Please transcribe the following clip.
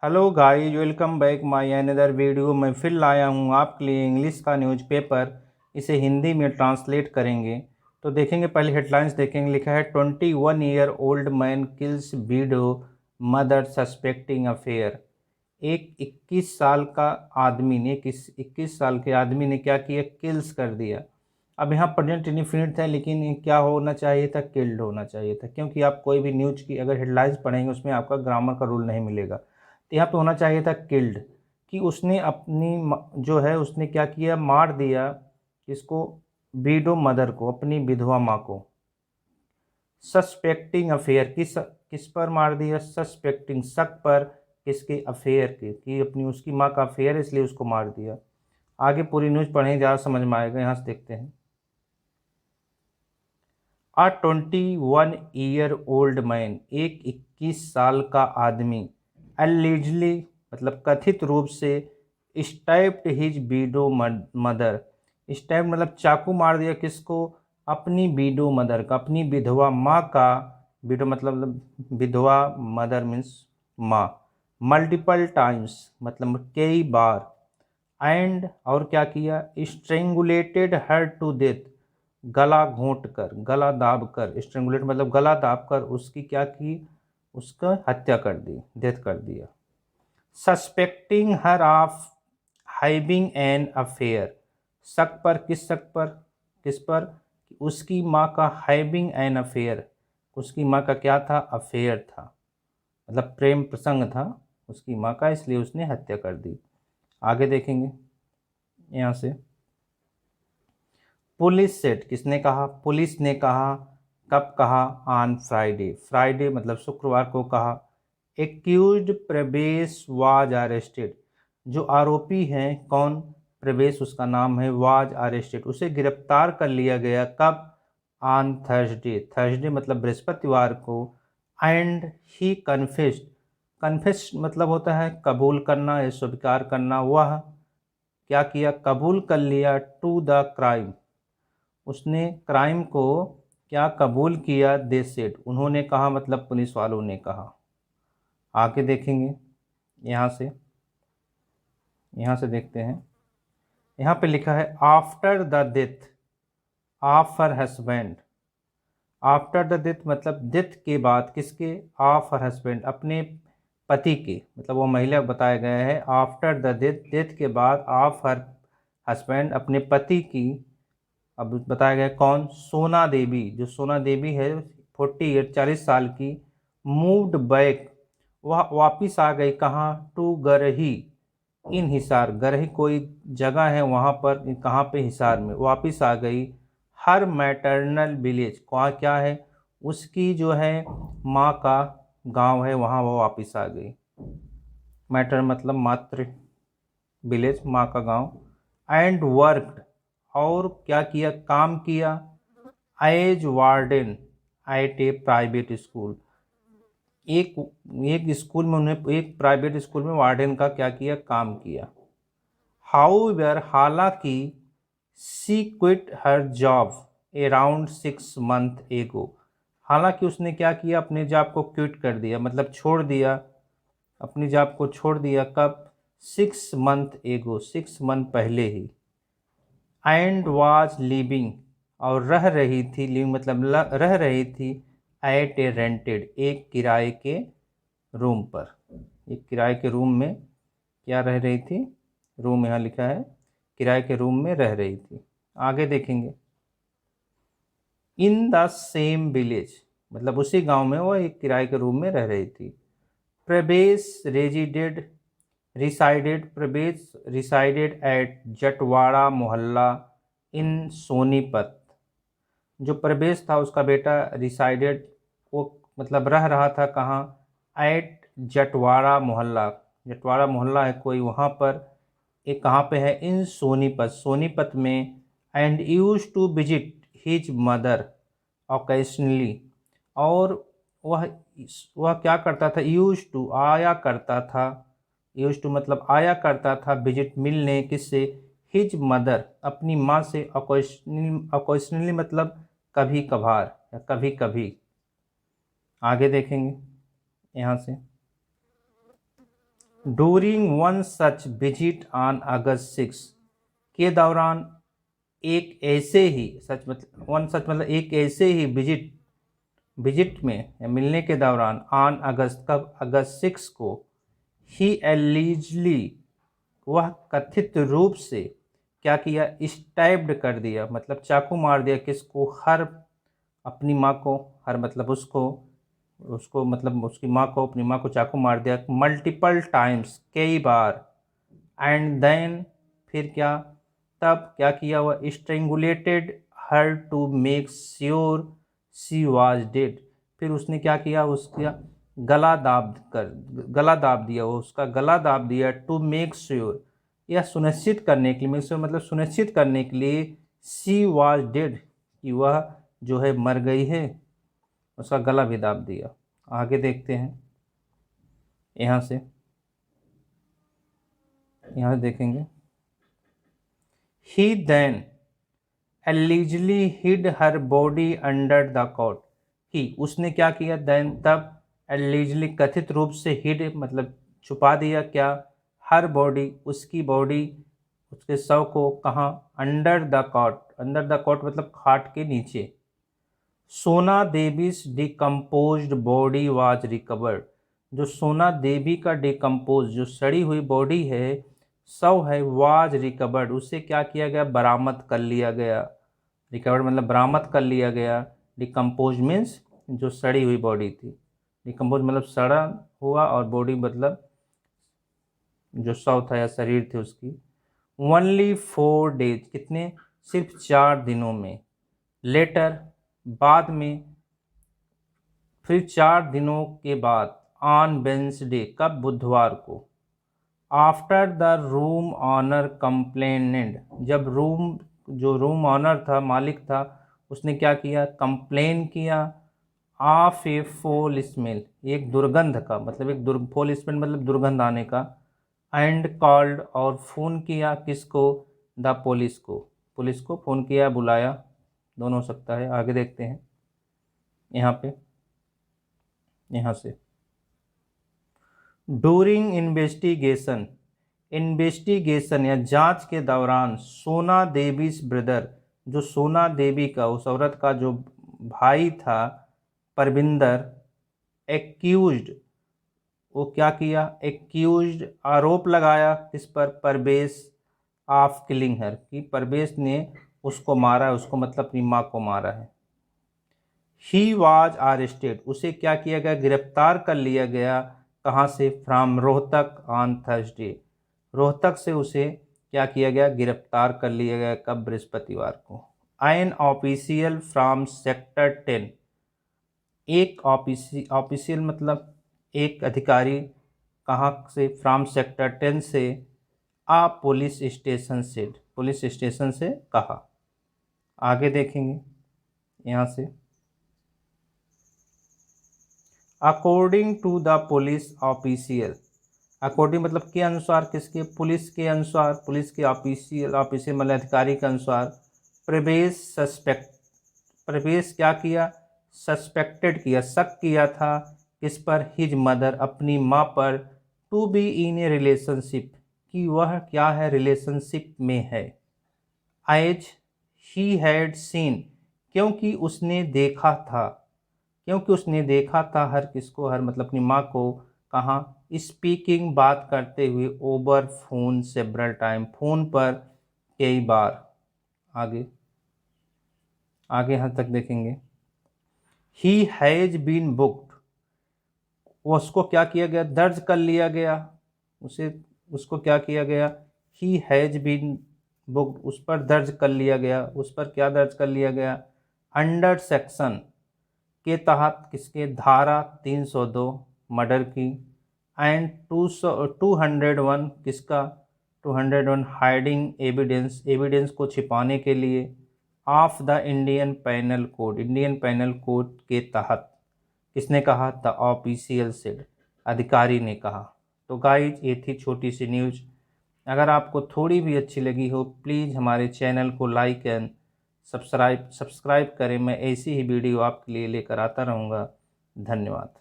Hello guys, welcome back my another video. मैं फिर लाया हूँ आपके लिए इंग्लिश का न्यूज़पेपर। इसे हिंदी में ट्रांसलेट करेंगे। तो देखेंगे, पहले हेडलाइंस देखेंगे। लिखा है 21 year old man kills window mother suspecting affair. एक 21 साल का आदमी ने 21 साल के आदमी ने क्या किया? किल्स कर दिया। अब यहाँ प्रेजेंट इंडेफिनिट है, लेकिन ये क्या होना चाहिए था? किल्ड होना चाहिए था, क्योंकि आप कोई भी न्यूज की अगर हेडलाइंस पढ़ेंगे उसमें आपका ग्रामर का रूल नहीं मिलेगा। तो यहाँ पे होना चाहिए था किल्ड, कि उसने अपनी जो है उसने क्या किया? मार दिया। किसको? विडो मदर को, अपनी विधवा माँ को। सस्पेक्टिंग अफेयर, किस पर मार दिया? सस्पेक्टिंग, शक पर। किसके? अफेयर के, कि अपनी उसकी माँ का अफेयर है, इसलिए उसको मार दिया। आगे पूरी न्यूज पढ़ें, ज़्यादा समझ में आएगा। यहाँ से देखते हैं। A 21 ईयर ओल्ड मैन, एक 21 साल का आदमी, allegedly मतलब कथित रूप से, stabbed his window mother. Step मतलब चाकू मार दिया। किसको? अपनी विडो मदर का, अपनी विधवा माँ का। विडो मतलब विधवा, मदर मीन्स माँ। मल्टीपल टाइम्स मतलब कई बार। एंड और क्या किया? स्ट्रेंगुलेटेड हर टू डेथ, गला घोंट कर, गला दाब कर। स्ट्रेंगुलेट मतलब गला दाब कर उसकी क्या की? उसका हत्या कर दी, डेथ कर दिया। Suspecting her of having an affair, शक पर। किस शक पर? किस पर? उसकी माँ का हैविंग एन अफेयर, उसकी माँ का क्या था? अफेयर था, मतलब प्रेम प्रसंग था उसकी माँ का, इसलिए उसने हत्या कर दी। आगे देखेंगे यहाँ से। पुलिस सेट, किसने कहा? पुलिस ने कहा। कब कहा? ऑन फ्राइडे, फ्राइडे मतलब शुक्रवार को कहा। एक्यूज्ड प्रवेश वाज अरेस्टेड, जो आरोपी हैं, कौन? प्रवेश उसका नाम है। वाज अरेस्टेड, उसे गिरफ्तार कर लिया गया। कब? ऑन थर्सडे, थर्सडे मतलब बृहस्पतिवार को। एंड ही कन्फेस्ड, कन्फेस मतलब होता है कबूल करना या स्वीकार करना। वह क्या किया? कबूल कर लिया। टू द क्राइम, उसने क्राइम को क्या कबूल किया? दे सेड, उन्होंने कहा, मतलब पुलिस वालों ने कहा। आगे देखेंगे यहाँ से। यहाँ से देखते हैं। यहाँ पे लिखा है after the death of her husband. After the death मतलब डेथ के बाद। किसके? ऑफ हर हस्बैंड, अपने पति के, मतलब वो महिला बताया गया है। आफ्टर द डेथ, डेथ के बाद, ऑफ हर हस्बैंड, अपने पति की। अब बताया गया कौन? सोना देवी, जो सोना देवी है 48 40 साल की। मूव्ड बैक, वह वापिस आ गई। कहाँ? टू गरही इन हिसार, गरही कोई जगह है वहाँ पर। कहाँ पे? हिसार में वापिस आ गई। हर मैटरनल विलेज, वहाँ क्या है? उसकी जो है माँ का गांव है, वहाँ वो वापिस आ गई। मैटर मतलब मातृ, विलेज माँ का गांव। एंड वर्कड, और क्या किया? काम किया। एज वार्डन एट ए प्राइवेट स्कूल, एक एक स्कूल में उन्हें, एक प्राइवेट स्कूल में वार्डन का क्या किया? काम किया। हाउएवर, हालांकि, she quit her job around 6 month एगो, हालांकि उसने क्या किया? अपने जॉब को क्विट कर दिया, मतलब छोड़ दिया। अपनी जॉब को छोड़ दिया। कब? 6 मंथ एगो, 6 मंथ पहले ही। एंड वाज लिविंग, और रह रही थी। लिविंग मतलब रह रही थी। एट ए रेंटेड, एक किराए के रूम पर। एक किराए के रूम में क्या रह रही थी? रूम यहाँ लिखा है, किराए के रूम में रह रही थी। आगे देखेंगे। इन द सेम विलेज, मतलब उसी गांव में वो एक किराए के रूम में रह रही थी। प्रवेश प्रवेश रिसाइडेड एट जटवाड़ा मोहल्ला इन सोनीपत। जो प्रवेश था उसका बेटा रिसाइडेड, वो मतलब रह रहा था कहाँ? एट जटवाड़ा मोहल्ला, जटवाड़ा मोहल्ला है कोई वहाँ पर। एक कहाँ पे है? इन सोनीपत, सोनीपत में। And use to visit his mother occasionally, और वह वह क्या करता था? यूज टू आया करता था। यूज टू मतलब आया करता था। विजिट मिलने, किससे? हिज मदर, अपनी माँ से। ओकेशनली मतलब कभी कभार या कभी कभी। आगे देखेंगे यहाँ से। During one such visit on August 6 के दौरान एक ऐसे ही सच मतलब वन सच मतलब एक ऐसे ही विजिट में या मिलने के दौरान ऑन अगस्त कब अगस्त 6 को ही एलिजली वह कथित रूप से क्या किया स्टैब्ड कर दिया मतलब चाकू मार दिया किसको हर अपनी माँ को हर मतलब उसको उसको मतलब उसकी माँ को अपनी माँ को चाकू मार दिया मल्टीपल टाइम्स कई बार एंड देन फिर क्या तब क्या किया वह strangulated her to make sure she was dead फिर उसने क्या किया उसका गला दाब दिया वो उसका गला दाब दिया टू मेक श्योर यह सुनिश्चित करने के लिए मेक श्योर मतलब सुनिश्चित करने के लिए सी वाज डेड कि वह जो है मर गई है उसका गला भी दाब दिया। आगे देखते हैं यहाँ से देखेंगे he then allegedly hid her body under the cot ही उसने क्या किया देन तब allegedly कथित रूप से hid मतलब छुपा दिया क्या हर बॉडी उसकी बॉडी उसके शव को कहाँ अंडर द कॉट मतलब खाट के नीचे सोना Devi's decomposed body was recovered जो सोना देवी का डिकम्पोज जो सड़ी हुई बॉडी है शव है वाज रिकवर्ड उसे क्या किया गया बरामद कर लिया गया रिकवर्ड मतलब बरामद कर लिया गया डिकम्पोज मीन्स जो सड़ी हुई बॉडी थी डिकम्पोज मतलब सड़ा हुआ और बॉडी मतलब जो शव था या शरीर थे उसकी ओनली 4 डेज कितने सिर्फ 4 दिनों में लेटर बाद में फिर 4 दिनों के बाद ऑन वेंसडे कब बुधवार को after the room owner complainant जब रूम ऑनर था मालिक था उसने क्या किया कंप्लेन किया ऑफ ए फोल स्मेल एक दुर्गंध का मतलब फोल स्मेल मतलब दुर्गंध आने का एंड कॉल्ड और फ़ोन किया किसको द पुलिस को फ़ोन किया बुलाया दोनों हो सकता है। आगे देखते हैं यहाँ से डूरिंग इन्वेस्टिगेशन या जांच के दौरान सोना देवीज ब्रदर जो सोना देवी का उस औरत का जो भाई था परविंदर एक्यूज्ड वो क्या किया एक्यूज्ड आरोप लगाया किस पर परवेश ऑफ किलिंग हर कि परवेश ने उसको मारा है उसको मतलब अपनी माँ को मारा है। ही वाज अरेस्टेड उसे क्या किया गया गिरफ्तार कर लिया गया कहाँ से from Rohtak on Thursday Rohtak से उसे क्या किया गया गिरफ्तार कर लिया गया कब बृहस्पतिवार को। एन ऑफिशियल फ्रॉम सेक्टर 10 एक ऑफिशियल मतलब एक अधिकारी कहाँ से फ्रॉम सेक्टर 10 से आ पुलिस स्टेशन से कहा। आगे देखेंगे यहाँ से according to the police official according मतलब के अनुसार किसके पुलिस के अनुसार पुलिस के ऑफिशियल मतलब अधिकारी के अनुसार प्रवेश क्या किया सस्पेक्टेड किया शक किया था किस पर हिज मदर अपनी माँ पर to be in a relationship कि वह क्या है रिलेशनशिप में है। एज ही हैड सीन क्योंकि उसने देखा था हर किसको हर मतलब अपनी माँ को कहाँ स्पीकिंग बात करते हुए over phone several time phone पर कई बार। आगे यहाँ तक देखेंगे ही हैज बीन बुक्ड उसको क्या किया गया दर्ज कर लिया गया उसको क्या किया गया ही हैज बीन बुक्ड उस पर दर्ज कर लिया गया उस पर क्या दर्ज कर लिया गया अंडर सेक्शन के तहत किसके धारा 302 मर्डर की एंड 201 किसका 201 हाइडिंग एविडेंस को छिपाने के लिए of the Indian panel code के तहत किसने कहा द ऑफिशियल सेड अधिकारी ने कहा। तो गाइज ये थी छोटी सी न्यूज़ अगर आपको थोड़ी भी अच्छी लगी हो प्लीज़ हमारे चैनल को लाइक एंड सब्सक्राइब करें। मैं ऐसी ही वीडियो आपके लिए लेकर आता रहूँगा। धन्यवाद।